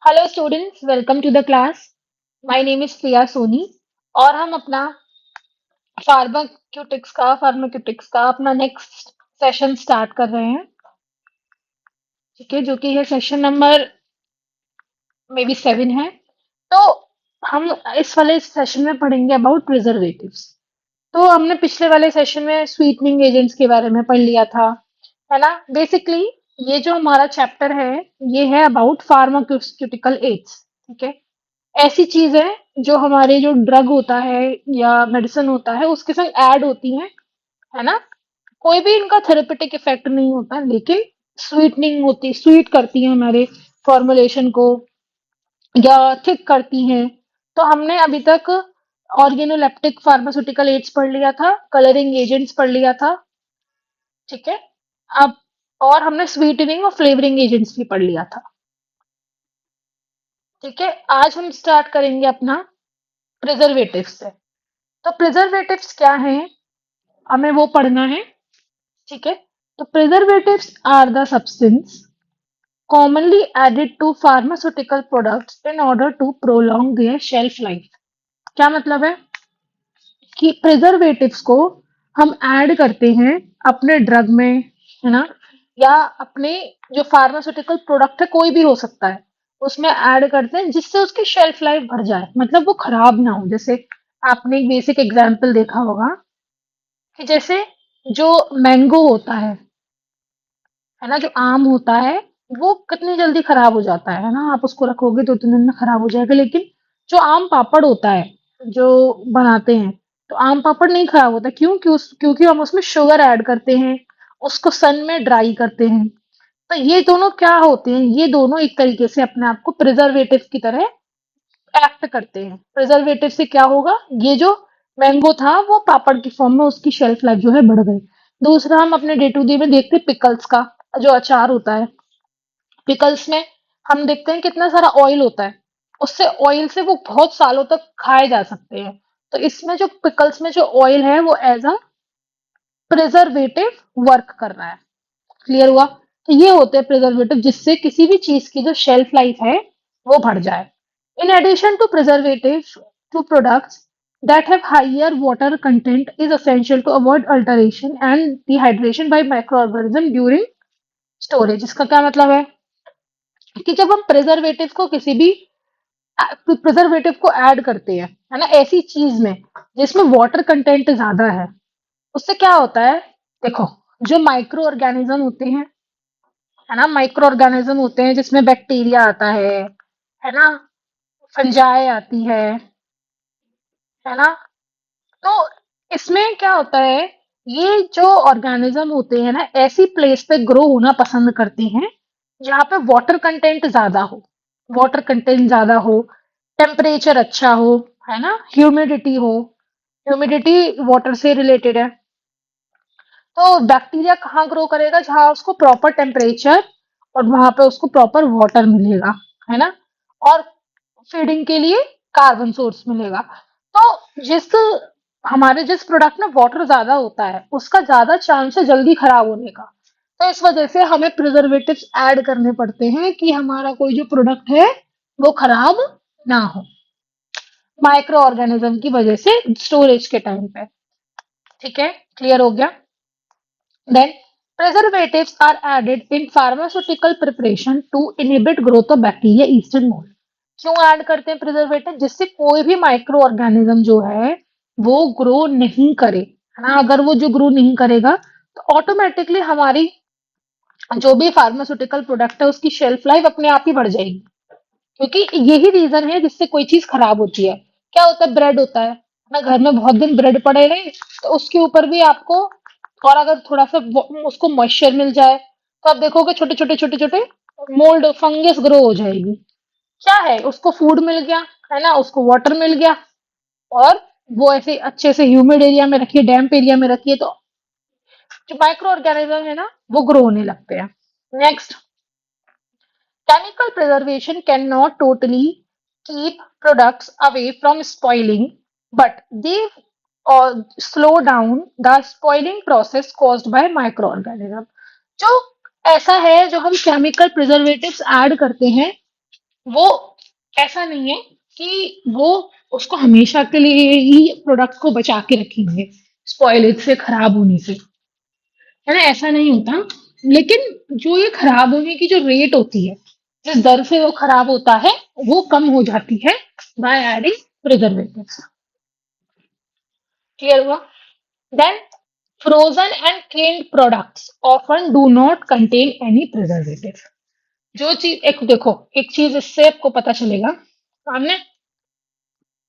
Hello students, welcome to the class. My name is Priya Soni और हम अपना फार्माक्यूटिक्स का अपना नेक्स्ट सेशन स्टार्ट कर रहे हैं। ठीक है, जो कि है सेशन नंबर मे बी 7 है। तो हम इस वाले सेशन में पढ़ेंगे अबाउट प्रिजर्वेटिव्स। तो हमने पिछले वाले सेशन में स्वीटनिंग एजेंट्स के बारे में पढ़ लिया था, है ना। बेसिकली ये जो हमारा चैप्टर है, ये है अबाउट फार्माक्यूटिकल एड्स। ठीक है, ऐसी चीजें जो हमारे जो ड्रग होता है या मेडिसिन होता है उसके संग ऐड होती हैं, है ना। कोई भी इनका थेरेपेटिक इफेक्ट नहीं होता, लेकिन स्वीटनिंग होती, स्वीट करती है हमारे फॉर्मुलेशन को या थिक करती हैं। तो हमने अभी तक ऑर्गेनोलेप्टिक फार्मास्यूटिकल एड्स पढ़ लिया था, कलरिंग एजेंट्स पढ़ लिया था। ठीक है, अब और हमने स्वीटनिंग और फ्लेवरिंग एजेंट्स भी पढ़ लिया था। ठीक है, आज हम स्टार्ट करेंगे अपना प्रिजर्वेटिव से। तो प्रिजर्वेटिव्स क्या हैं, हमें वो पढ़ना है। ठीक है, तो preservatives are the substance commonly added to pharmaceutical products in order to prolong their shelf life। क्या मतलब है कि प्रिजर्वेटिव्स को हम ऐड करते हैं अपने ड्रग में, है ना, या अपने जो फार्मास्यूटिकल प्रोडक्ट है कोई भी हो सकता है, उसमें ऐड करते हैं जिससे उसकी शेल्फ लाइफ बढ़ जाए, मतलब वो खराब ना हो। जैसे आपने एक बेसिक एग्जांपल देखा होगा कि जैसे जो मैंगो होता है ना, जो आम होता है, वो कितनी जल्दी खराब हो जाता है ना। आप उसको रखोगे 2-3 दिन में खराब हो जाएगा, लेकिन जो आम पापड़ होता है, जो बनाते हैं, तो आम पापड़ नहीं खराब होता। क्योंकि हम उसमें शुगर ऐड करते हैं, उसको सन में ड्राई करते हैं। तो ये दोनों क्या होते हैं, ये दोनों एक तरीके से अपने आप को प्रिजर्वेटिव की तरह एक्ट करते हैं। प्रिजर्वेटिव से क्या होगा, ये जो मैंगो था वो पापड़ की फॉर्म में उसकी शेल्फ लाइफ जो है बढ़ गई। दूसरा, हम अपने डे टू डे में देखते हैं पिकल्स का, जो अचार होता है, पिकल्स में हम देखते हैं कितना सारा ऑयल होता है। उससे ऑयल से वो बहुत सालों तक खाए जा सकते हैं। तो इसमें जो पिकल्स में जो ऑयल है वो एज अ प्रिजर्वेटिव वर्क कर रहा है। क्लियर हुआ। तो ये होते हैं प्रिजर्वेटिव, जिससे किसी भी चीज की जो शेल्फ लाइफ है वो बढ़ जाए। In addition to preservative to products that have higher water content is essential to avoid alteration and dehydration by microorganism during storage। इसका क्या मतलब है कि जब हम प्रिजर्वेटिव को किसी भी प्रिजर्वेटिव को ऐड करते हैं, है ना, ऐसी चीज में जिसमें वाटर कंटेंट ज्यादा है, उससे क्या होता है। देखो, जो माइक्रो ऑर्गेनिज्म होते हैं, है ना, माइक्रो ऑर्गेनिज्म होते हैं जिसमें बैक्टीरिया आता है ना, फंजाई आती है ना। तो इसमें क्या होता है, ये जो ऑर्गेनिज्म होते हैं ना, ऐसी प्लेस पे ग्रो होना पसंद करते हैं जहाँ पे वाटर कंटेंट ज्यादा हो। वाटर कंटेंट ज्यादा हो, टेम्परेचर अच्छा हो, है ना, ह्यूमिडिटी हो। ह्यूमिडिटी वाटर से रिलेटेड है। तो बैक्टीरिया कहाँ ग्रो करेगा, जहाँ उसको प्रॉपर टेम्परेचर और वहां पे उसको प्रॉपर वाटर मिलेगा, है ना, और फीडिंग के लिए कार्बन सोर्स मिलेगा। तो जिस प्रोडक्ट में वाटर ज्यादा होता है उसका ज्यादा चांस है जल्दी खराब होने का। तो इस वजह से हमें प्रिजर्वेटिव्स ऐड करने पड़ते हैं कि हमारा कोई जो प्रोडक्ट है वो खराब ना हो, माइक्रो ऑर्गेनिज्म की वजह से स्टोरेज के टाइम पे। ठीक है, क्लियर हो गया। Then, preservatives are added in pharmaceutical preparation to inhibit growth of bacteria, yeast and mold। क्यों ऐड करते हैं प्रिजर्वेटिव, जिससे कोई भी माइक्रो ऑर्गेनिज्म जो है वो ग्रो नहीं करे, है ना। अगर वो जो ग्रो नहीं करेगा तो ऑटोमेटिकली हमारी जो भी फार्मास्यूटिकल प्रोडक्ट है उसकी शेल्फ लाइफ अपने आप ही बढ़ जाएगी। क्योंकि यही रीजन है जिससे कोई चीज खराब होती है। क्या होता है, ब्रेड होता है ना, घर में बहुत दिन ब्रेड पड़े रहे तो उसके ऊपर भी आपको, और अगर थोड़ा सा उसको मॉइस्चर मिल जाए तो आप देखोगे छोटे छोटे छोटे छोटे मोल्ड फंगस ग्रो हो जाएगी। क्या है, उसको फूड मिल गया, है ना, उसको वाटर मिल गया, और वो ऐसे अच्छे से ह्यूमिड एरिया में रखिए, डैम्प एरिया में रखिए, तो जो माइक्रो ऑर्गेनिज्म है ना वो ग्रो होने लगते हैं। Next, chemical preservation cannot totally keep products away from spoiling, but they slow down the spoiling process caused by microorganism। जो ऐसा है, जो हम केमिकल प्रिजर्वेटिव्स ऐड करते हैं वो ऐसा नहीं है कि वो उसको हमेशा के लिए ही प्रोडक्ट को बचा के रखेंगे स्पॉइलेज से, खराब होने से, है ना? ऐसा नहीं होता। लेकिन जो ये खराब होने की जो रेट होती है, जिस दर से वो खराब होता है, वो कम हो जाती है बाय एडिंग प्रिजर्वेटिव्स। क्लियर हुआ? Then frozen and canned products often do not contain any preservative. जो चीज, एक देखो, एक चीज इससे आपको पता चलेगा, हमने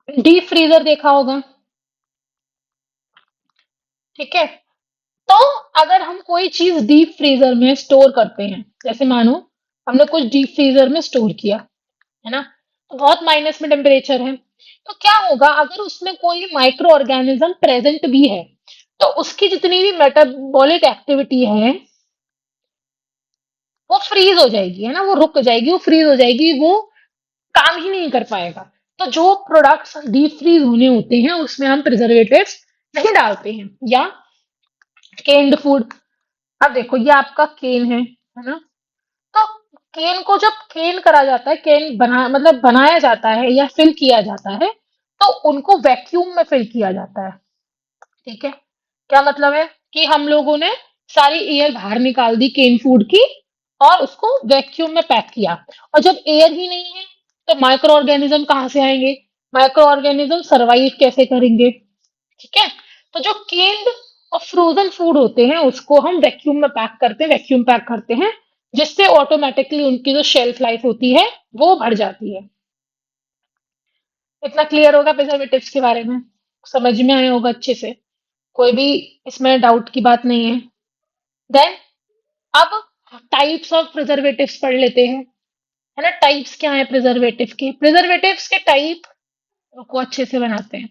डीप फ्रीजर देखा होगा, ठीक है? तो अगर हम कोई चीज डीप फ्रीजर में स्टोर करते हैं, जैसे मानो हमने कुछ डीप फ्रीजर में स्टोर किया, है ना? तो बहुत माइनस में टेम्परेचर है, तो क्या होगा अगर उसमें कोई माइक्रो ऑर्गेनिज्म प्रेजेंट भी है, तो उसकी जितनी भी मेटाबॉलिक एक्टिविटी है वो फ्रीज हो जाएगी, है ना? वो रुक जाएगी, वो फ्रीज हो जाएगी, वो काम ही नहीं कर पाएगा। तो जो प्रोडक्ट्स डीप फ्रीज होने होते हैं उसमें हम प्रिजर्वेटिव्स नहीं डालते हैं। या केन्ड फूड, अब देखो ये आपका केन है ना? तो केन को जब केन करा जाता है, केन बना मतलब बनाया जाता है या फिल किया जाता है, तो उनको वैक्यूम में फिल किया जाता है, ठीक है? क्या मतलब है कि हम लोगों ने सारी एयर बाहर निकाल दी केन फूड की और उसको वैक्यूम में पैक किया। और जब एयर ही नहीं है तो माइक्रो ऑर्गेनिज्म कहाँ से आएंगे? माइक्रो ऑर्गेनिज्म सरवाइव कैसे करेंगे? ठीक है? तो जो केन्ड और फ्रोजन फूड होते हैं उसको हम वैक्यूम में पैक करते हैं, वैक्यूम पैक करते हैं, जिससे ऑटोमेटिकली उनकी जो शेल्फ लाइफ होती है वो बढ़ जाती है। इतना क्लियर होगा प्रिजर्वेटिव्स के बारे में? समझ में आया होगा अच्छे से? कोई भी इसमें डाउट की बात नहीं है। देन अब टाइप्स ऑफ प्रिजर्वेटिव्स पढ़ लेते हैं, है ना? टाइप्स क्या है प्रिजर्वेटिव के? प्रिजर्वेटिव्स के टाइप को अच्छे से बनाते हैं,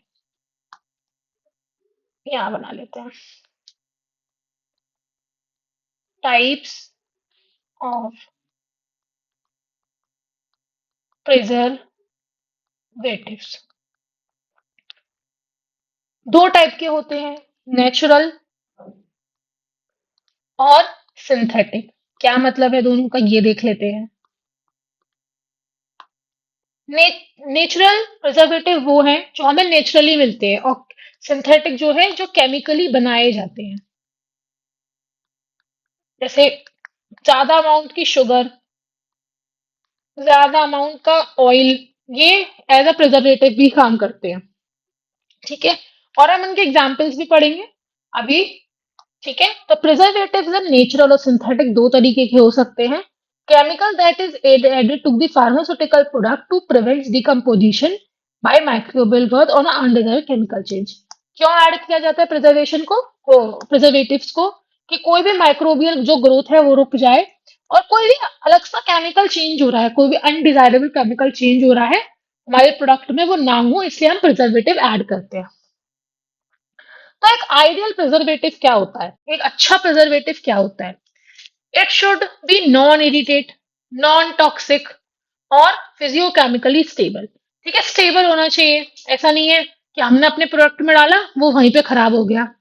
यहाँ बना लेते हैं। टाइप्स ऑफ प्रिजर्वेटिव्स दो टाइप के होते हैं, नेचुरल और सिंथेटिक। क्या मतलब है दोनों का ये देख लेते हैं। ने, नेचुरल प्रिजर्वेटिव वो हैं जो हमें नेचुरली मिलते हैं, और सिंथेटिक जो है जो केमिकली बनाए जाते हैं। जैसे ज्यादा अमाउंट की शुगर, ज्यादा अमाउंट का ऑयल, ये एज अ प्रिजर्वेटिव भी काम करते हैं, ठीक है? और हम उनके एग्जाम्पल्स भी पढ़ेंगे अभी, ठीक है? तो प्रिजर्वेटिव्स इन नेचुरल और सिंथेटिक दो तरीके के हो सकते हैं। Chemical that is added to the pharmaceutical product to prevent decomposition by microbial growth और अनडिजायर्ड केमिकल चेंज। क्यों ऐड किया जाता है प्रिजर्वेशन को, प्रिजर्वेटिव्स को? कि कोई भी माइक्रोबियल जो ग्रोथ है वो रुक जाए, और कोई भी अलग सा केमिकल चेंज हो रहा है, कोई भी अनडिजायरेबल केमिकल चेंज हो रहा है हमारे प्रोडक्ट में, वो ना हो, इसलिए हम प्रिजर्वेटिव ऐड करते हैं। तो एक आइडियल प्रिजर्वेटिव क्या होता है, एक अच्छा प्रिजर्वेटिव क्या होता है? It should be non irritate, non toxic और फिजियोकेमिकली स्टेबल। ठीक है? स्टेबल होना चाहिए, ऐसा नहीं है कि हमने अपने प्रोडक्ट में डाला वो वहीं पे खराब हो गया।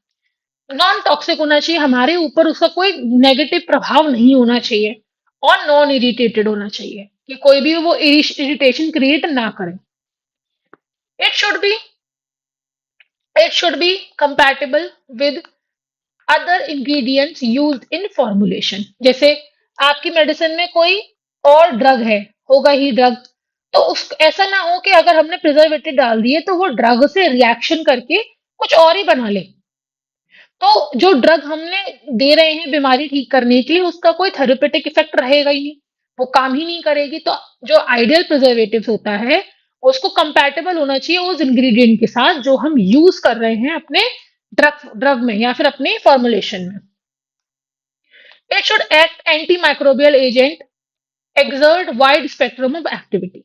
नॉन टॉक्सिक होना चाहिए, हमारे ऊपर उसका कोई नेगेटिव प्रभाव नहीं होना चाहिए, और नॉन इरिटेटेड होना चाहिए कि कोई भी वो इरिटेशन क्रिएट ना करे। It should be it should be compatible with other ingredients used in formulation. जैसे आपकी मेडिसिन में कोई और ड्रग है, होगा ही ड्रग, तो उस ऐसा ना हो कि अगर हमने प्रिजर्वेटिव डाल दिए तो वो ड्रग से रिएक्शन करके कुछ और ही बना ले। तो जो ड्रग हमने दे रहे हैं बीमारी ठीक करने के लिए, उसका कोई थेरेपेटिक इफेक्ट रहेगा ही नहीं, वो काम ही नहीं करेगी। तो जो आइडियल प्रिजर्वेटिव होता है उसको कंपैटिबल होना चाहिए उस इंग्रेडिएंट के साथ जो हम यूज कर रहे हैं अपने ड्रग ड्रग में या फिर अपने फॉर्मुलेशन में। It should act anti microbial agent, exert wide spectrum of activity.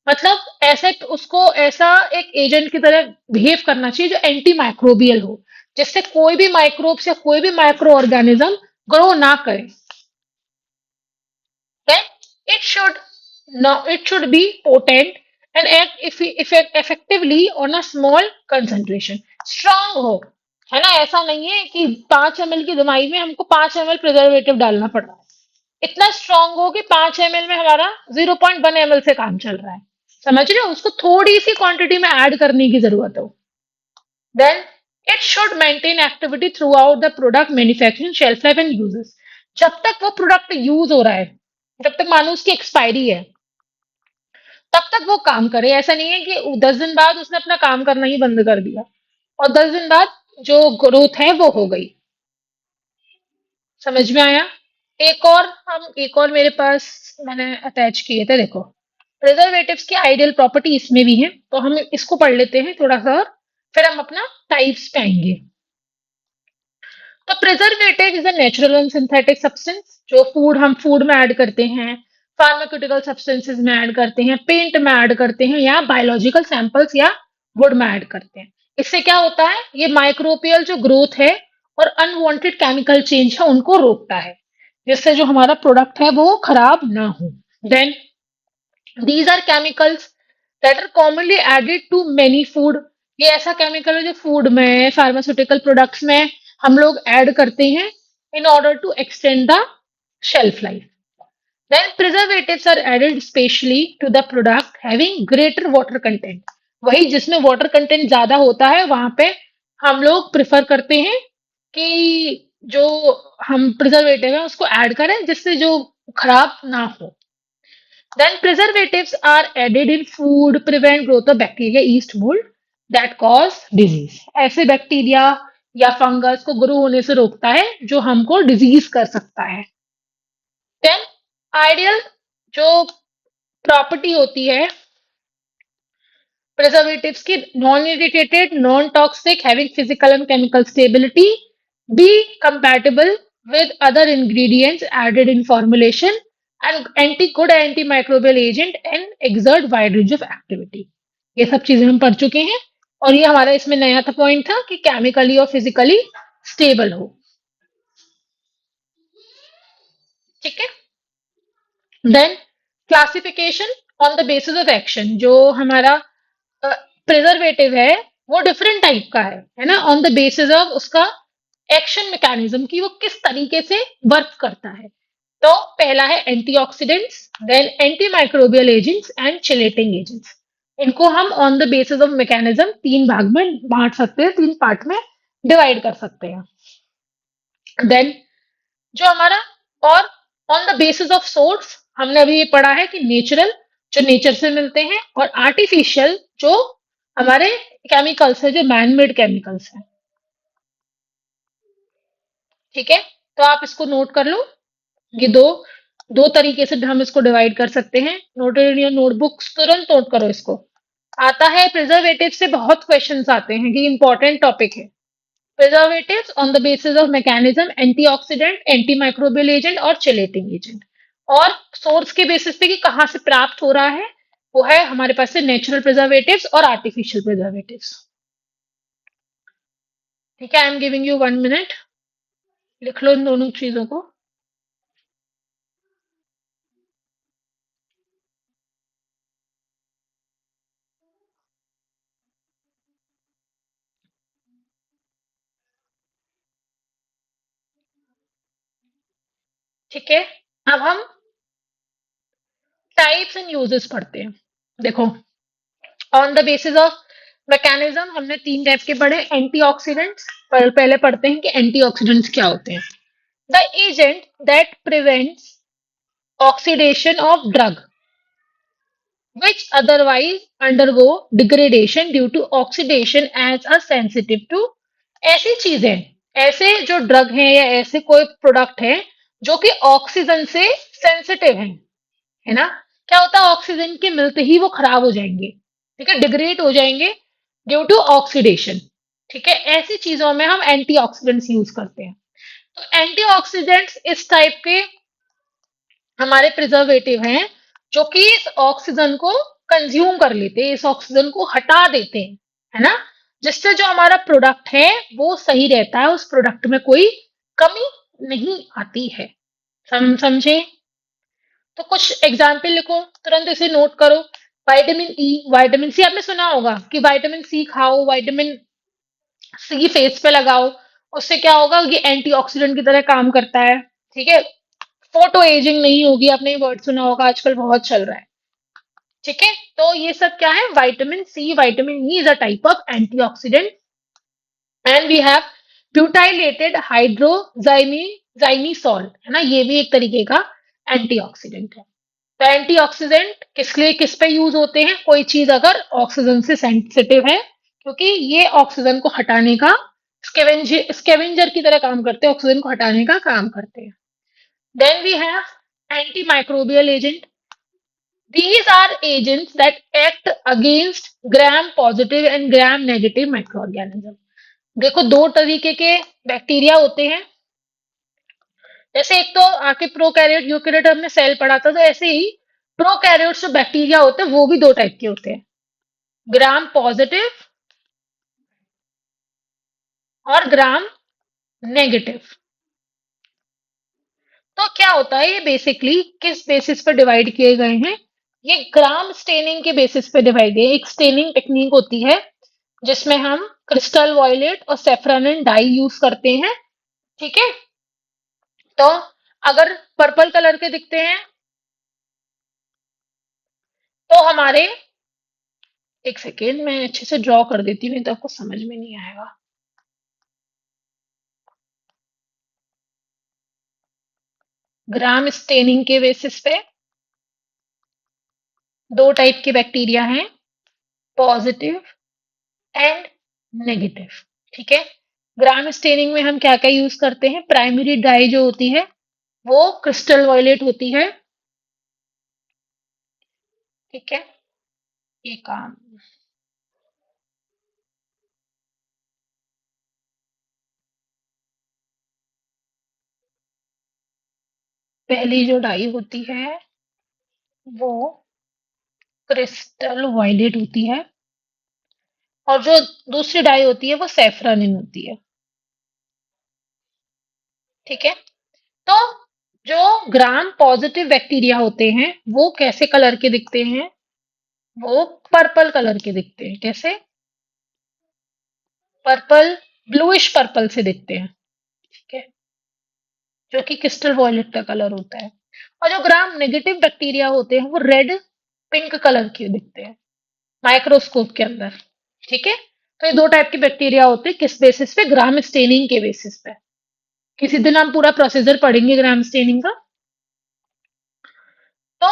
मतलब ऐसे उसको ऐसा एक एजेंट की तरह बिहेव करना चाहिए जो एंटी माइक्रोबियल हो, जिससे कोई भी माइक्रोब्स या कोई भी माइक्रो ऑर्गेनिज्म ग्रो ना करे। Then it should be potent and act effectively on a small concentration. Strong हो, है ना? ऐसा नहीं है कि 5 ml की दवाई में हमको 5 ml प्रिजर्वेटिव डालना पड़ रहा है, इतना स्ट्रांग हो कि 5 ml में हमारा 0.1 ml से काम चल रहा है। समझ रहे हो? उसको थोड़ी सी क्वांटिटी में ऐड करने की जरूरत हो। Then it should maintain activity throughout the product manufacturing shelf life and uses. जब तक वो प्रोडक्ट यूज हो रहा है, जब तक मानो उसकी एक्सपायरी है, तब तक वो काम करे। ऐसा नहीं है कि 10 दिन बाद उसने अपना काम करना ही बंद कर दिया और 10 दिन बाद जो ग्रोथ है वो हो गई। समझ में आया? एक और मेरे पास मैंने अटैच किए थे, देखो। प्रिजर्वेटिव्स की आइडियल प्रॉपर्टी इसमें भी है, तो हम इसको पढ़ लेते हैं थोड़ा सा और फिर हम अपना टाइप्स पे आएंगे। तो preservative is a natural and synthetic substance जो हम फूड में ऐड करते हैं, फार्मास्यूटिकल सब्सटेंसेस में ऐड करते हैं, पेंट में ऐड करते हैं, या बायोलॉजिकल सैंपल्स या वुड में ऐड करते हैं। इससे क्या होता है, ये माइक्रोबियल जो ग्रोथ है और अनवांटेड केमिकल चेंज है उनको रोकता है, जिससे जो हमारा प्रोडक्ट है वो खराब ना हो। Then these are chemicals that are commonly added to many food। ये ऐसा केमिकल है जो फूड में, फार्मास्यूटिकल प्रोडक्ट्स में हम लोग ऐड करते हैं in order to extend the shelf life. Then preservatives are added specially to the product having greater water content. वही जिसमें वाटर कंटेंट ज्यादा होता है वहां पे हम लोग प्रिफर करते हैं कि जो हम प्रिजर्वेटिव है उसको ऐड करें, जिससे जो खराब ना हो। Then preservatives are added in food, prevent growth of bacteria, yeast, mold that cause disease। ऐसे बैक्टीरिया या फंगस को ग्रो होने से रोकता है जो हमको डिजीज कर सकता है। देन आइडियल जो प्रॉपर्टी होती है प्रिजर्वेटिव्स की, non irritated, non toxic, having physical and chemical stability, be compatible with other ingredients added in formulation, and antimicrobial agent and exert wide range of activity। ये सब चीजें हम पढ़ चुके हैं और ये हमारा इसमें नया था पॉइंट था कि केमिकली और फिजिकली स्टेबल हो। ठीक है। Then classification on the basis of action. जो हमारा प्रिजर्वेटिव है वो डिफरेंट टाइप का है ना, ऑन द बेसिस ऑफ उसका एक्शन मैकेनिज्म की वो किस तरीके से वर्क करता है। तो पहला है antioxidants, then anti microbial agents and chelating agents. इनको हम on the basis of mechanism 3 भाग में बांट सकते हैं, 3 पार्ट में डिवाइड कर सकते हैं। देन जो हमारा, और on the basis of source हमने अभी ये पढ़ा है कि नेचुरल जो नेचर से मिलते हैं और आर्टिफिशियल जो हमारे केमिकल्स है, जो मैनमेड केमिकल्स हैं। ठीक है, तो आप इसको नोट कर लो। ये दो दो तरीके से हम इसको डिवाइड कर सकते हैं। नोट इन योर नोटबुक्स, तुरंत नोट करो इसको। आता है प्रिजर्वेटिव से बहुत क्वेश्चंस आते हैं कि इंपॉर्टेंट टॉपिक है। Preservatives on the basis of mechanism, antioxidant, antimicrobial agent और चिलेटिंग एजेंट। और सोर्स के बेसिस पे कि कहाँ से प्राप्त हो रहा है, वो है हमारे पास से नेचुरल प्रिजर्वेटिव्स और आर्टिफिशियल प्रिजर्वेटिव्स। ठीक है, I am giving you 1 minute, लिख लो इन दोनों चीजों को। ठीक है, अब हम टाइप्स एंड यूजेस पढ़ते हैं। देखो, on the basis of mechanism हमने 3 टाइप के पढ़े। एंटीऑक्सीडेंट्स पर पहले पढ़ते हैं कि एंटीऑक्सीडेंट्स क्या होते हैं। The agent that prevents oxidation of drug which otherwise undergo degradation due to oxidation as a sensitive to। ऐसी चीजें, ऐसे जो ड्रग हैं या ऐसे कोई प्रोडक्ट है जो कि ऑक्सीजन से सेंसिटिव है ना। क्या होता है, ऑक्सीजन के मिलते ही वो खराब हो जाएंगे। ठीक है, डिग्रेड हो जाएंगे ड्यू टू ऑक्सीडेशन। ठीक है, ऐसी चीजों में हम एंटीऑक्सीडेंट्स यूज करते हैं। तो एंटीऑक्सीडेंट्स इस टाइप के हमारे प्रिजर्वेटिव हैं जो कि इस ऑक्सीजन को कंज्यूम कर लेते हैं, इस ऑक्सीजन को हटा देते हैं, है ना, जिससे जो हमारा प्रोडक्ट है वो सही रहता है, उस प्रोडक्ट में कोई कमी नहीं आती है। समझे? तो कुछ एग्जाम्पल लिखो, तुरंत इसे नोट करो। विटामिन ई, विटामिन सी आपने सुना होगा कि विटामिन सी खाओ, विटामिन सी फेस पे लगाओ, उससे क्या होगा, ये एंटीऑक्सीडेंट की तरह काम करता है। ठीक है, फोटो एजिंग नहीं होगी, आपने ये वर्ड सुना होगा, आजकल बहुत चल रहा है। ठीक है, तो ये सब क्या है, vitamin C, vitamin E is a type of antioxidant, and we have butylated hydroxyanisole, है ना, ये भी एक तरीके का एंटीऑक्सीडेंट है। तो एंटीऑक्सीडेंट किस लिए, किस पे यूज होते हैं, कोई चीज अगर ऑक्सीजन से सेंसिटिव है, क्योंकि ये ऑक्सीजन को हटाने का स्केवेंजर की तरह काम करते हैं, ऑक्सीजन को हटाने का काम करते हैं। Then we have anti microbial agent. These are agents that act against gram positive and gram negative microorganism. देखो दो तरीके के बैक्टीरिया होते हैं, जैसे एक तो आके प्रोकैरियोट यूकेरियोट हमने सेल पढ़ा था, तो ऐसे ही प्रोकैरियोट जो बैक्टीरिया होते हैं वो भी दो टाइप के होते हैं, ग्राम पॉजिटिव और ग्राम नेगेटिव। तो क्या होता है, ये बेसिकली किस बेसिस पर डिवाइड किए गए हैं, ये ग्राम स्टेनिंग के बेसिस पे डिवाइड है। एक स्टेनिंग टेक्निक होती है जिसमें हम क्रिस्टल वॉयलेट और सेफ्रॉनिन डाई यूज करते हैं। ठीक है, तो अगर पर्पल कलर के दिखते हैं तो हमारे, एक सेकेंड मैं अच्छे से ड्रॉ कर देती हूँ, नहीं तो आपको समझ में नहीं आएगा। ग्राम स्टेनिंग के बेसिस पे दो टाइप के बैक्टीरिया हैं, पॉजिटिव एंड नेगेटिव। ठीक है, ग्राम स्टेनिंग में हम क्या क्या यूज करते हैं, प्राइमरी डाई जो होती है वो क्रिस्टल वॉयलेट होती है। ठीक है, ये काम, पहली जो डाई होती है वो क्रिस्टल वॉयलेट होती है, और जो दूसरी डाई होती है वो सैफरनिन होती है। ठीक है, तो जो ग्राम पॉजिटिव बैक्टीरिया होते हैं वो कैसे कलर के दिखते हैं, वो पर्पल कलर के दिखते हैं। कैसे, पर्पल, ब्लूइश पर्पल से दिखते हैं। ठीक है, जो कि क्रिस्टल वॉयलेट का कलर होता है। और जो ग्राम नेगेटिव बैक्टीरिया होते हैं वो रेड पिंक कलर के दिखते हैं माइक्रोस्कोप के अंदर। ठीक है, तो ये दो टाइप के बैक्टीरिया होते हैं, किस बेसिस पे, ग्राम स्टेनिंग के बेसिस पे। किसी दिन हम पूरा प्रोसीजर पढ़ेंगे ग्राम स्टेनिंग का। तो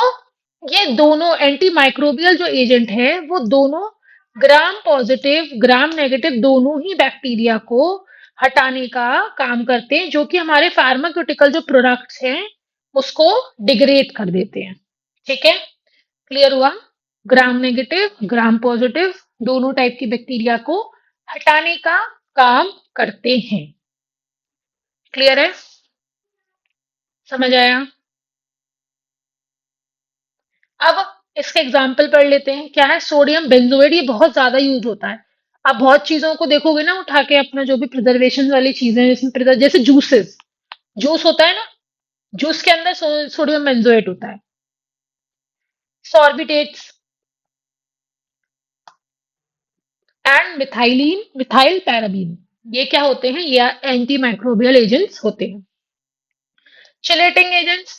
ये दोनों एंटी माइक्रोबियल जो एजेंट है वो दोनों ग्राम पॉजिटिव ग्राम नेगेटिव दोनों ही बैक्टीरिया को हटाने का काम करते हैं, जो कि हमारे फार्मास्यूटिकल जो प्रोडक्ट्स हैं उसको डिग्रेड कर देते हैं। ठीक है, क्लियर हुआ, ग्राम नेगेटिव ग्राम पॉजिटिव दोनों टाइप की बैक्टीरिया को हटाने का काम करते हैं। क्लियर है, समझ आया। अब इसके एग्जाम्पल पढ़ लेते हैं, क्या है, सोडियम बेंजोएट, ये बहुत ज्यादा यूज होता है। आप बहुत चीजों को देखोगे ना उठा के, अपना जो भी प्रिजर्वेशन वाली चीजें हैं जिसमें जैसे जूसेस, जूस होता है ना, जूस के अंदर सोडियम बेंजोएट होता है। सॉर्बिटेट्स एंड मिथाइलिन मिथाइल पैराबीन, ये क्या होते हैं, ये एंटी माइक्रोबियल एजेंट्स होते हैं। Chelating agents.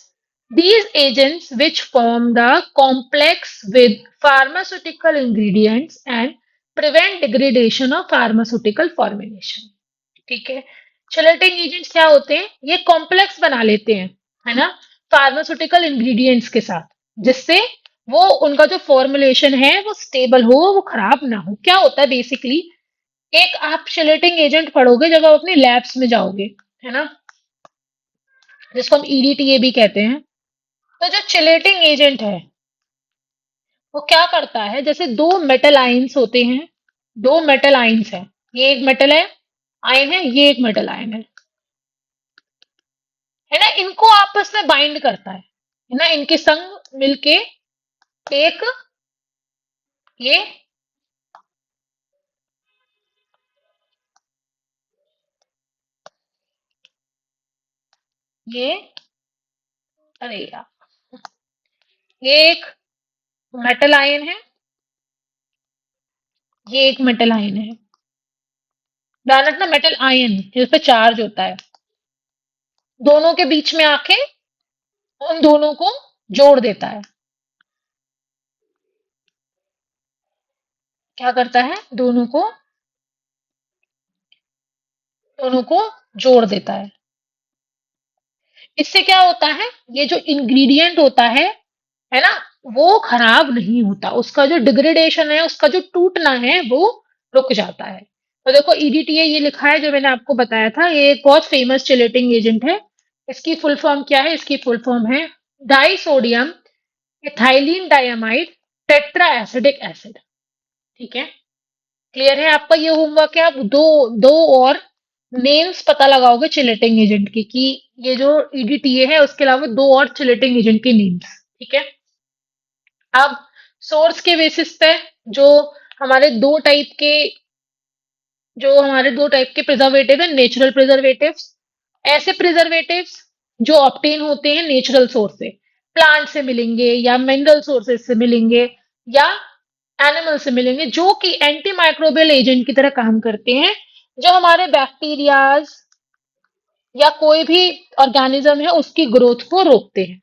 These agents which form the complex with pharmaceutical ingredients and prevent degradation of pharmaceutical formulation. ठीक है, चलेटिंग एजेंट्स क्या होते हैं, ये कॉम्प्लेक्स बना लेते हैं, है ना, फार्मास्यूटिकल इंग्रेडिएंट्स के साथ, जिससे वो उनका जो फॉर्मुलेशन है वो स्टेबल हो, वो खराब ना हो। क्या होता है बेसिकली, एक आप चिलेटिंग एजेंट पढ़ोगे जब आप अपनी लैब्स में जाओगे, है ना, जिसको हम ईडीटीए भी कहते हैं। तो जो चिलेटिंग एजेंट है वो क्या करता है, जैसे दो मेटल आयंस होते हैं, दो मेटल आयंस है, ये एक मेटल है आयन है, ये एक मेटल आयन है ना, इनको आपस में बाइंड करता है ना, इनके संग मिलके एक, ये ये अरे यार, ये एक मेटल आयन है, ये एक मेटल आयन है, ध्यान रखना मेटल आयन जिस पे चार्ज होता है, दोनों के बीच में आके उन दोनों को जोड़ देता है। क्या करता है? दोनों को जोड़ देता है। इससे क्या होता है? ये जो इंग्रेडिएंट होता है ना? वो खराब नहीं होता। उसका जो डिग्रेडेशन है, उसका जो टूटना है, वो रुक जाता है। तो देखो ईडीटीए ये लिखा है जो मैंने आपको बताया था, ये एक बहुत फेमस चिलेटिंग एजेंट है। इसकी फुल फॉर्म क्या है? इसकी फुल फॉर्म है di sodium ethylene diamide tetra acidic acid. ठीक है? क्लियर है? आपका ये होमवर्क है। आप दो दो और नेम्स पता लगाओगे चिलेटिंग एजेंट की, कि ये जो ईडीटीए है उसके अलावा दो और चिलेटिंग एजेंट के नेम्स। ठीक है? अब सोर्स के बेसिस पे जो हमारे दो टाइप के प्रिजर्वेटिव है, नेचुरल प्रिजर्वेटिव्स। ऐसे प्रिजर्वेटिव्स जो ऑब्टेन होते हैं नेचुरल सोर्स से, प्लांट से मिलेंगे या मिनरल सोर्सेज से मिलेंगे या एनिमल से मिलेंगे, जो कि एंटी माइक्रोबियल एजेंट की तरह काम करते हैं, जो हमारे बैक्टीरियाज या कोई भी ऑर्गेनिज्म है उसकी ग्रोथ को रोकते हैं।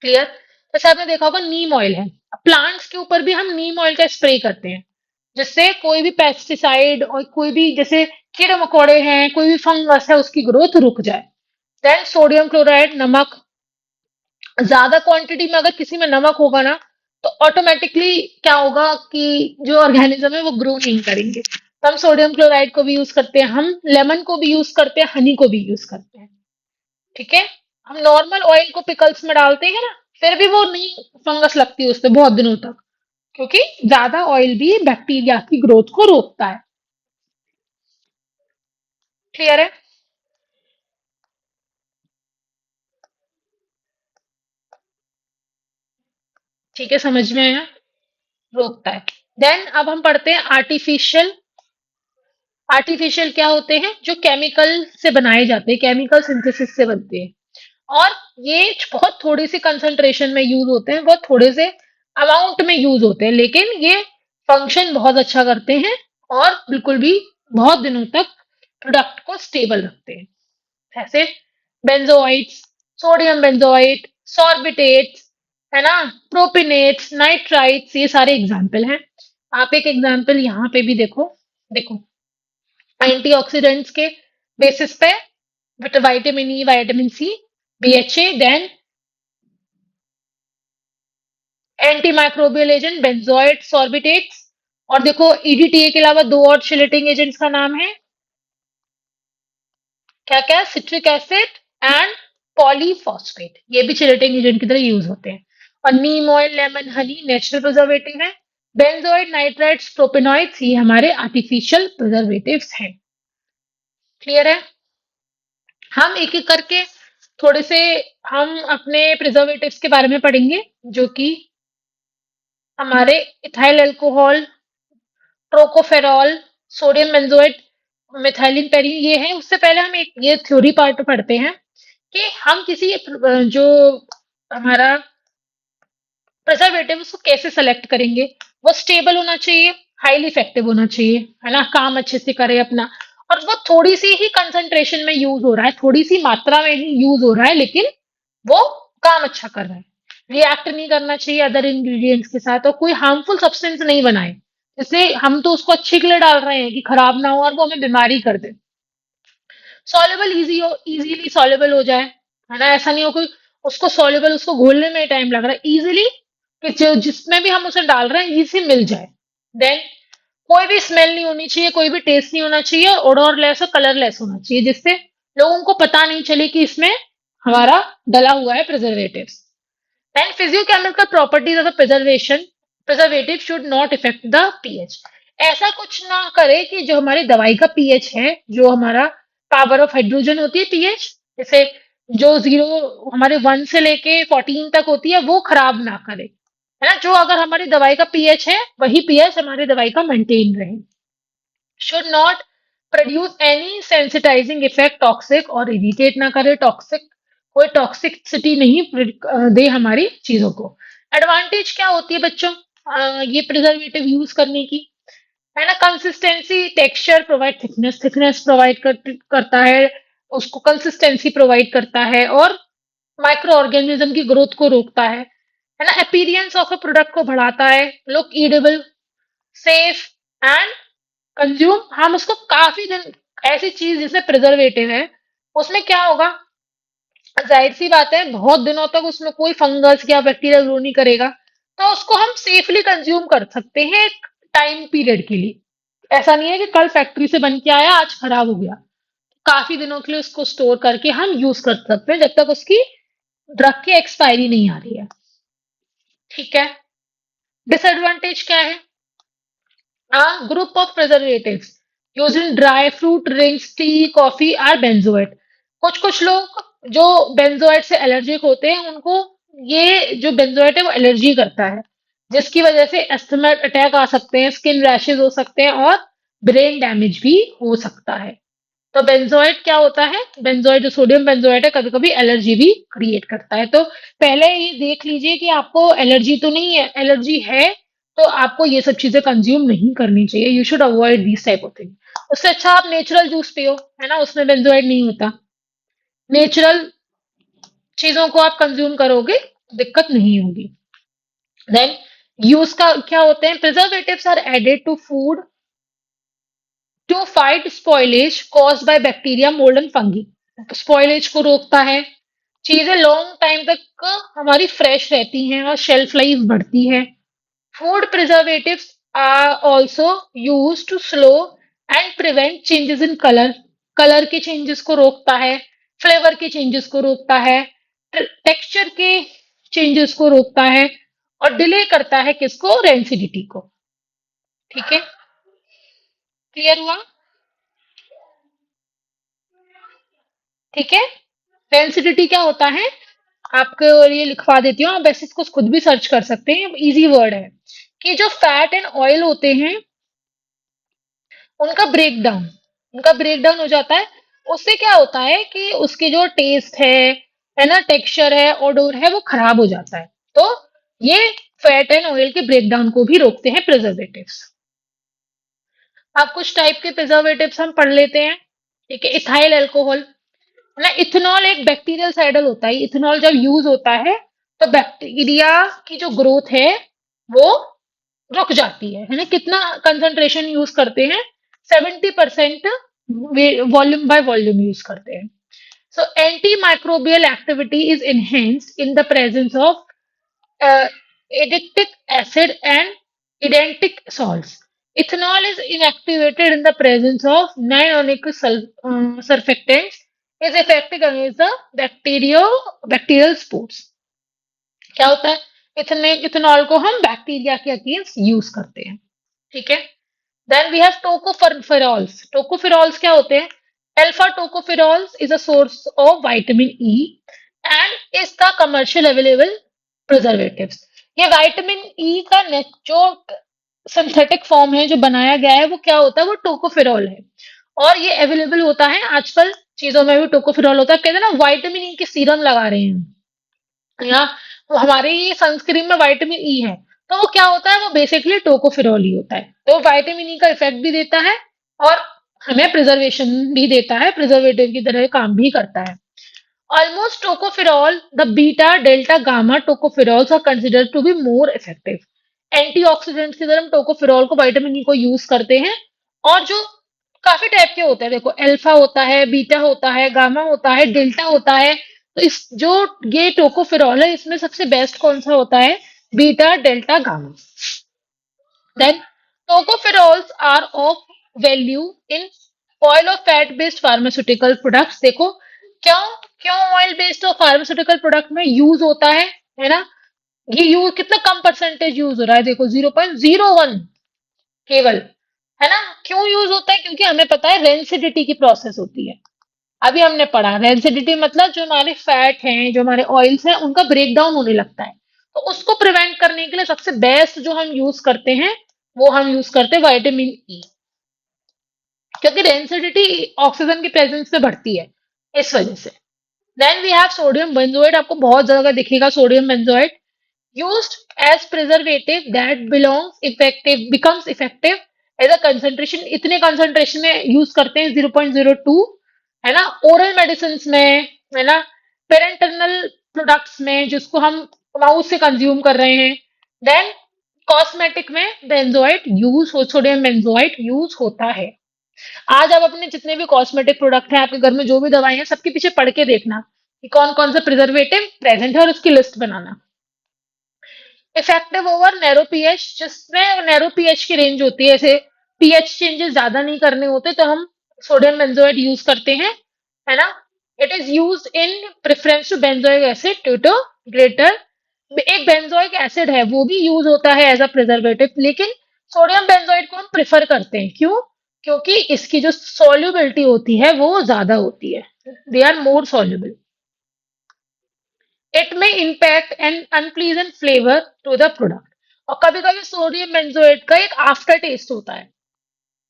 क्लियर? जैसे आपने देखा होगा नीम ऑयल है, प्लांट्स के ऊपर भी हम नीम ऑयल का स्प्रे करते हैं, जिससे कोई भी पेस्टिसाइड और कोई भी जैसे कीड़े मकोड़े हैं, कोई भी फंगस है, उसकी ग्रोथ रुक जाए। देन सोडियम क्लोराइड, नमक। ज्यादा क्वांटिटी में अगर किसी में नमक होगा ना, तो ऑटोमेटिकली क्या होगा कि जो ऑर्गेनिज्म है वो ग्रो नहीं करेंगे। तो हम सोडियम क्लोराइड को भी यूज करते हैं, हम लेमन को भी यूज करते हैं, हनी को भी यूज करते हैं। ठीक है? हम नॉर्मल ऑयल को पिकल्स में डालते हैं ना, फिर भी वो नहीं, फंगस लगती है उस पे बहुत दिनों तक, क्योंकि ज्यादा ऑयल भी बैक्टीरिया की ग्रोथ को रोकता है। क्लियर है? ठीक है, समझ में आया? रोकता है। देन अब हम पढ़ते हैं आर्टिफिशियल। आर्टिफिशियल क्या होते हैं? जो केमिकल से बनाए जाते हैं, केमिकल सिंथेसिस से बनते हैं, और ये बहुत थोड़ी सी कंसंट्रेशन में यूज होते हैं, बहुत थोड़े से अमाउंट में यूज होते हैं, लेकिन ये फंक्शन बहुत अच्छा करते हैं और बिल्कुल भी बहुत दिनों तक प्रोडक्ट को स्टेबल रखते हैं। जैसे बेंजोइट्स, सोडियम बेंजोइट, सॉर्बिटेट्स, है ना, प्रोपिनेट्स, नाइट्राइट्स, ये सारे एग्जाम्पल हैं। आप एक एग्जाम्पल यहाँ पे भी देखो। देखो, एंटीऑक्सीडेंट्स के बेसिस पे vitamin E, vitamin C, BHA, then anti microbial agent benzoate, sorbitates. और देखो ईडीटीए के अलावा दो और चिलेटिंग एजेंट्स का नाम है क्या क्या? Citric acid and polyphosphate. ये भी चिलेटिंग एजेंट की तरह यूज होते हैं। और neem oil, lemon, honey natural preservative है। बेंजोइड, नाइट्राइट्स, प्रोपेनॉइड्स ये हमारे आर्टिफिशियल प्रिजर्वेटिव्स हैं। क्लियर है? हम एक एक करके थोड़े से हम अपने प्रिजर्वेटिव्स के बारे में पढ़ेंगे, जो कि हमारे ethyl alcohol, tocopherol, sodium benzoate, methylene paraben ये है। उससे पहले हम एक ये थ्योरी पार्ट पढ़ते हैं कि हम किसी जो हमारा प्रिजर्वेटिव उसको कैसे सेलेक्ट करेंगे। वो स्टेबल होना चाहिए, हाईली इफेक्टिव होना चाहिए, है ना, काम अच्छे से करे अपना, और वो थोड़ी सी ही कंसंट्रेशन में यूज हो रहा है, थोड़ी सी मात्रा में ही यूज हो रहा है, लेकिन वो काम अच्छा कर रहा है। रिएक्ट नहीं करना चाहिए अदर इंग्रेडिएंट्स के साथ, और कोई हार्मफुल सब्सटेंस नहीं बनाए, जैसे हम तो उसको अच्छे के लिए डाल रहे हैं कि खराब ना हो और वो हमें बीमारी कर दे। सॉल्युबल इजी हो, इजीली सॉल्युबल हो जाए, है ना, ऐसा नहीं हो कि उसको सॉल्युबल, उसको घोलने में टाइम लग रहा है, इजीली कि जो जिसमें भी हम उसे डाल रहे हैं इजी मिल जाए। देन कोई भी स्मेल नहीं होनी चाहिए, कोई भी टेस्ट नहीं होना चाहिए, ओडोरलेस और कलरलेस होना चाहिए, जिससे लोगों को पता नहीं चले कि इसमें हमारा डला हुआ है preservatives. And physiochemical properties of the preservative should not affect the pH. ऐसा कुछ ना करे कि जो हमारी दवाई का पीएच है, जो हमारा पावर ऑफ हाइड्रोजन होती है पीएच, जैसे जो जीरो हमारे 1 से लेके 14 तक होती है, वो खराब ना करे, है ना। जो अगर हमारी दवाई का पीएच है, वही पीएच हमारी दवाई का मेंटेन रहे। Should not produce any sensitising effect, toxic और इरिटेट ना करे, टॉक्सिक कोई टॉक्सिसिटी नहीं दे हमारी चीजों को। एडवांटेज क्या होती है बच्चों ये प्रिजर्वेटिव यूज करने की, है ना? Consistency, texture provide, thickness provide करता है, उसको कंसिस्टेंसी प्रोवाइड करता है, और माइक्रो ऑर्गेनिज्म की ग्रोथ को रोकता है ना, अपीयरेंस ऑफ अ प्रोडक्ट को बढ़ाता है, look edible, safe and consume. हम उसको काफी दिन, ऐसी चीज जिसमें प्रिजर्वेटिव है उसमें क्या होगा, जाहिर सी बात है बहुत दिनों तक उसमें कोई फंगस या बैक्टीरिया ग्रो नहीं करेगा, तो उसको हम सेफली कंज्यूम कर सकते हैं एक टाइम पीरियड के लिए। ऐसा नहीं है कि कल फैक्ट्री से बन के आया आज खराब हो गया। काफी दिनों के लिए उसको स्टोर करके हम यूज कर सकते हैं जब तक उसकी ड्रग की एक्सपायरी नहीं आ रही है। ठीक है। डिसएडवांटेज क्या है? Group of preservatives use in dry fruit drinks, tea, coffee are benzoate. कुछ कुछ लोग जो बेंजोएट से एलर्जिक होते हैं उनको ये जो बेंजोएट है वो एलर्जी करता है, जिसकी वजह से अस्थमा अटैक आ सकते हैं, स्किन रैशेज हो सकते हैं और ब्रेन डैमेज भी हो सकता है। तो बेंजोएट क्या होता है, बेंजोएट जो सोडियम बेंजोएट है कभी कभी एलर्जी भी क्रिएट करता है। तो पहले ये देख लीजिए कि आपको एलर्जी तो नहीं है, एलर्जी है तो आपको ये सब चीजें कंज्यूम नहीं करनी चाहिए। You should avoid this type of thing. उससे अच्छा आप नेचुरल जूस पियो, है ना, उसमें बेंजोएट नहीं होता। नेचुरल चीजों को आप कंज्यूम करोगे, दिक्कत नहीं होगी। देन यूज का क्या होते हैं, preservatives are added to food to fight spoilage caused by bacteria, mould and fungi. Spoilage को रोकता है, चीजें लॉन्ग टाइम तक हमारी फ्रेश रहती हैं और शेल्फ लाइफ बढ़ती है। Food preservatives are also use to slow and prevent changes in colour, colour के चेंजेस को रोकता है, फ्लेवर के चेंजेस को रोकता है, टेक्सचर के चेंजेस को रोकता है और डिले करता है किसको, रेंसिडिटी को। ठीक है, क्लियर हुआ? ठीक है। डेंसिटी क्या होता है, आपके लिए लिखवा देती हूँ, आप वैसे इसको खुद भी सर्च कर सकते हैं, इजी वर्ड है कि जो फैट एंड ऑयल होते हैं उनका ब्रेकडाउन, उनका ब्रेकडाउन हो जाता है। उससे क्या होता है कि उसकी जो टेस्ट है ना, टेक्सचर है, ओडोर है, वो खराब हो जाता है। तो ये फैट एंड ऑयल के ब्रेकडाउन को भी रोकते हैं प्रिजर्वेटिव्स। अब कुछ टाइप के प्रिजर्वेटिव्स हम पढ़ लेते हैं। ठीक है, इथाइल अल्कोहल ना, इथेनॉल एक बैक्टीरियल साइडल होता है। इथेनॉल जब यूज होता है तो बैक्टीरिया की जो ग्रोथ है वो रुक जाती है ना। कितना कंसंट्रेशन यूज करते हैं, 70% वॉल्यूम बाय वॉल्यूम यूज करते हैं। So anti microbial activity is enhanced in the presence of edetic acid and edetic salts. Ethanol is inactivated in the presence of non-ionic surfactants, is effective against the bacterial spores. क्या होता है, ethanol को हम bacteria के against use करते हैं। ठीक है। Then we have tocopherols. Tocopherols क्या होते हैं, alpha tocopherols is a source of vitamin E and is the commercial available preservatives. ये विटामिन ई का जो सिंथेटिक फॉर्म है जो बनाया गया है वो क्या होता है, वो टोकोफेरॉल है और ये अवेलेबल होता है आजकल चीजों में भी टोकोफेरॉल होता है। कहते हैं ना विटामिन ई के सीरम लगा रहे हैं या तो हमारे ये सनस्क्रीन में विटामिन ई है, तो वो क्या होता है, वो बेसिकली टोकोफेरॉल ही होता है। तो विटामिन ई का इफेक्ट भी देता है और हमें प्रिजर्वेशन भी देता है, प्रिजर्वेटिव की तरह काम भी करता है। Almost tocopherol, the beta delta gamma tocopherols are considered to be more effective. Antioxidants की तरह हम टोकोफेरॉल को, विटामिन ई को यूज करते हैं। और जो काफी टाइप के होते हैं, देखो अल्फा होता है, बीटा होता है, गामा होता है, डेल्टा होता है। तो इस जो ये टोकोफेरॉल है इसमें सबसे बेस्ट कौन सा होता है, beta delta gamma. Then tocopherols are of value in oil और फैट बेस्ड फार्मास्यूटिकल प्रोडक्ट्स। देखो क्यों, क्यों ऑयल बेस्ड और फार्मास्यूटिकल प्रोडक्ट में यूज होता है ना। ये यूज कितना कम परसेंटेज यूज हो रहा है, देखो 0.01 केवल, है ना। क्यों यूज होता है, क्योंकि हमें पता है रेंसिडिटी की प्रोसेस होती है। अभी हमने पढ़ा रेंसिडिटी मतलब जो हमारे फैट हैं, जो हमारे ऑयल्स हैं, उनका ब्रेकडाउन होने लगता है। तो उसको प्रिवेंट करने के लिए सबसे बेस्ट जो हम यूज करते हैं वो हम यूज करते हैं विटामिन ई, क्योंकि डेंसिटी ऑक्सीजन की प्रेजेंस में बढ़ती है इस वजह से। Then we have sodium benzoate, आपको बहुत जगह दिखेगा sodium benzoate, used as preservative that becomes effective as a concentration, इतने concentration में यूज करते हैं 0.02, है ना। ओरल मेडिसिन में, है ना, पेरेंटरनल प्रोडक्ट्स में जिसको हम माउथ से कंज्यूम कर रहे हैं। देन कॉस्मेटिक में बेंजोइट यूज हो सोडियम बेंजोइट यूज होता है। आज आप अपने जितने भी कॉस्मेटिक प्रोडक्ट हैं, आपके घर में जो भी दवाएं हैं, सबके पीछे पढ़ के देखना कि कौन कौन सा प्रिजर्वेटिव प्रेजेंट है और उसकी लिस्ट बनाना। इफेक्टिव ओवर नैरो पीएच, जिसमें नैरो पीएच की रेंज होती है, जैसे पीएच चेंजेस ज्यादा नहीं करने होते तो हम सोडियम बेंजोएट यूज करते हैं, है ना। It is use in preference to benzoic acid due to greater, एक बेंजोइक एसिड है वो भी यूज होता है एज अ प्रिजर्वेटिव, लेकिन सोडियम बेंजोइट को हम प्रेफर करते हैं। क्यों? क्योंकि इसकी जो सॉल्युबिलिटी होती है वो ज्यादा होती है, they are more soluble. It में impact and unpleasant flavour to the product. और कभी कभी सोडियम बेंजोएट का एक आफ्टर टेस्ट होता है,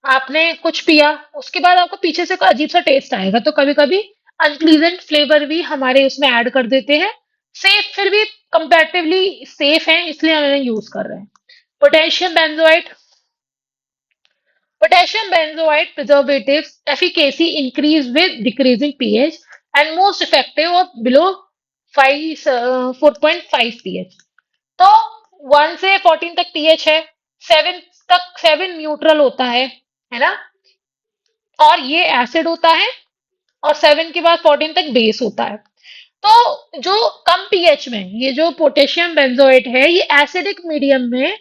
आपने कुछ पिया उसके बाद आपको पीछे से कोई अजीब सा टेस्ट आएगा, तो कभी कभी अनप्लीजेंट फ्लेवर भी हमारे उसमें ऐड कर देते हैं। सेफ, फिर भी कंपैरेटिवली सेफ है इसलिए हम इन्हें यूज कर रहे हैं। Potassium benzoate, potassium benzoate preservatives efficacy increase with decreasing pH and most effective of below 5 4.5 pH। तो 1 से 14 तक pH है, 7 तक 7 न्यूट्रल होता है ना, और ये एसिड होता है, और 7 के बाद 14 तक बेस होता है। तो जो कम पीएच में ये जो पोटेशियम बेंजोएट है, ये एसिडिक मीडियम में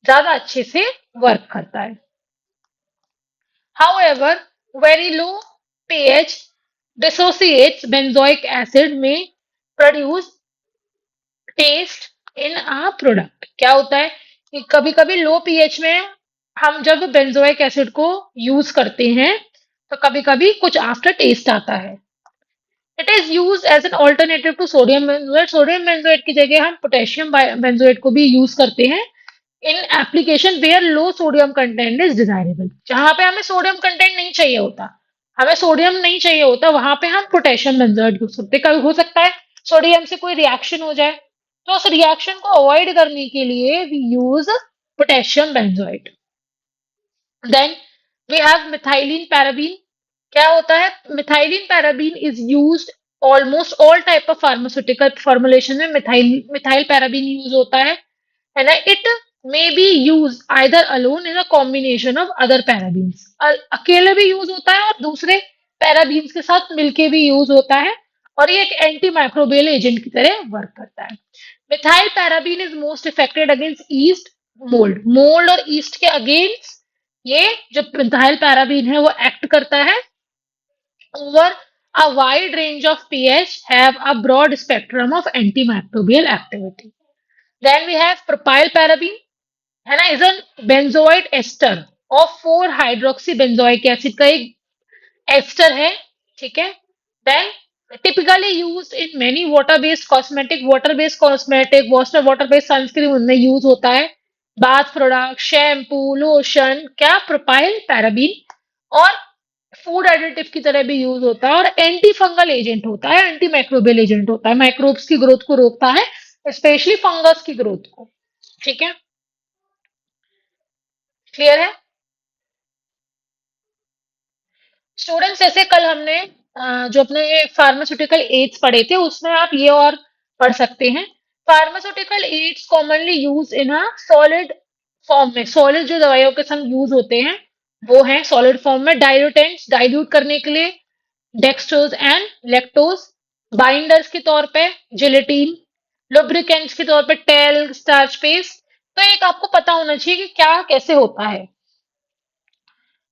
ज्यादा अच्छे से वर्क करता है। However, very low pH dissociates benzoic acid may produce taste in a product। क्या होता है कि कभी कभी लो पीएच में हम जब बेंजोइक एसिड को यूज करते हैं तो कभी कभी कुछ आफ्टर टेस्ट आता है। It is use as an alternative to sodium benzoate, sodium benzoate की जगह हम पोटेशियम बेंजोएट को भी यूज करते हैं in application where low sodium content is desirable. जहां पे हमें सोडियम कंटेंट नहीं चाहिए होता, हमें सोडियम नहीं चाहिए होता, वहां पे हम पोटेशियम बेंजोएट यूज करते हैं। कभी हो सकता है सोडियम से कोई रिएक्शन हो जाए, तो उस रिएक्शन को अवॉइड करने के लिए we use potassium benzoate. Then we have methylene paraben. क्या होता है? Methylene paraben is used almost all type of pharmaceutical formulation में मिथाइल मिथाइल पैराबीन यूज होता है ना। It may be use either alone in a combination of other parabens, अकेले भी use होता है और दूसरे पैराबीन्स के साथ मिलके भी यूज होता है, और ये एक एंटी माइक्रोबियल एजेंट की तरह वर्क करता है। Methyl paraben is most affected against east, mould, mould और ईस्ट के अगेंस्ट ये जो मिथाइल पैराबीन है वो एक्ट करता है। Over a wide range of pH have a broad spectrum of antimicrobial activity। Then we have propyl paraben, है ना, is an benzoid ester of 4 hydroxy benzoic acid का एक एस्टर है, ठीक है। Then typically used in many water based cosmetic, water based sunscreen उनमें use होता है, बाथ प्रोडक्ट, शैम्पू, लोशन, क्या प्रोपाइल पैराबीन, और फूड एडिटिव की तरह भी यूज होता है, और एंटी फंगल एजेंट होता है, एंटी माइक्रोबियल एजेंट होता है, माइक्रोब्स की ग्रोथ को रोकता है, स्पेशली फंगस की ग्रोथ को। ठीक है, क्लियर है स्टूडेंट्स? जैसे कल हमने जो अपने फार्मास्यूटिकल एड्स पढ़े थे उसमें आप ये और पढ़ सकते हैं। Pharmaceutical ads commonly use in a solid form में, सॉलिड जो दवाइयों के संग यूज होते हैं वो है सॉलिड फॉर्म में, डाइल्यूटेंट्स डाइल्यूट करने के लिए, डेक्सट्रोज एंड लैक्टोज, बाइंडर्स के तौर पे जिलेटिन, लुब्रिकेंट्स के तौर पे टेल, स्टार्च पेस्ट। तो एक आपको पता होना चाहिए कि क्या कैसे होता है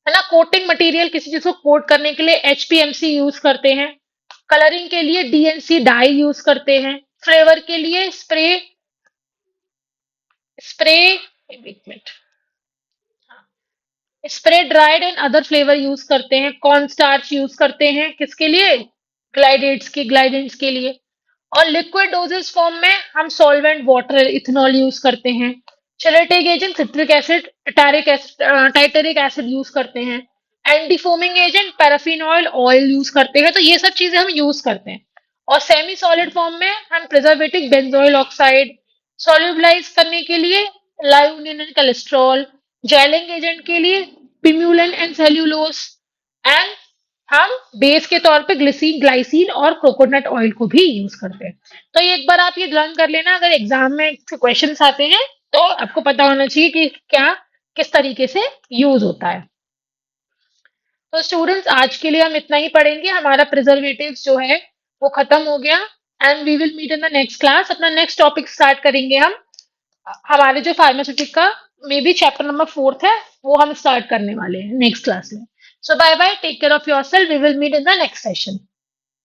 ना। कोटिंग मटेरियल, किसी चीज को कोट करने के लिए एचपीएमसी यूज करते हैं, कलरिंग के लिए डीएनसी डाई यूज करते हैं, फ्लेवर के लिए स्प्रे स्प्रे एक minute spray dried and other flavour use करते हैं, कॉर्न स्टार्च यूज करते हैं, किसके लिए? ग्लाइडेंट्स के लिए। और लिक्विड डोजेस फॉर्म में हम सॉल्वेंट वाटर इथेनॉल यूज करते हैं, chelating agent citric acid, tartaric acid use करते हैं, anti foaming agent paraffin oil oil use करते हैं। तो ये सब चीजें हम यूज करते हैं। और सेमी सॉलिड फॉर्म में हम प्रिजर्वेटिव बेंजोइल ऑक्साइड, सॉल्युबलाइज करने के लिए लाइओनिन एंड कोलेस्ट्रॉल, जेलिंग एजेंट के लिए पिम्यूलन एंड सेल्यूलोस, एंड हम बेस के तौर पे ग्लिसिन ग्लाइसिन और कोकोनट ऑयल को भी यूज करते हैं। तो ये एक बार आप ये लर्न कर लेना, अगर एग्जाम में क्वेश्चंस आते हैं तो आपको पता होना चाहिए कि क्या किस तरीके से यूज होता है। तो स्टूडेंट्स आज के लिए हम इतना ही पढ़ेंगे, हमारा प्रिजर्वेटिव्स जो है वो खत्म हो गया। And we will meet in the next class. अपना नेक्स्ट टॉपिक स्टार्ट करेंगे हम, हमारे जो फार्मास्यूटिक का मे बी चैप्टर नंबर 4 है, वो हम स्टार्ट करने वाले हैं नेक्स्ट क्लास में। So bye bye, take care of your self, we will meet in the next session.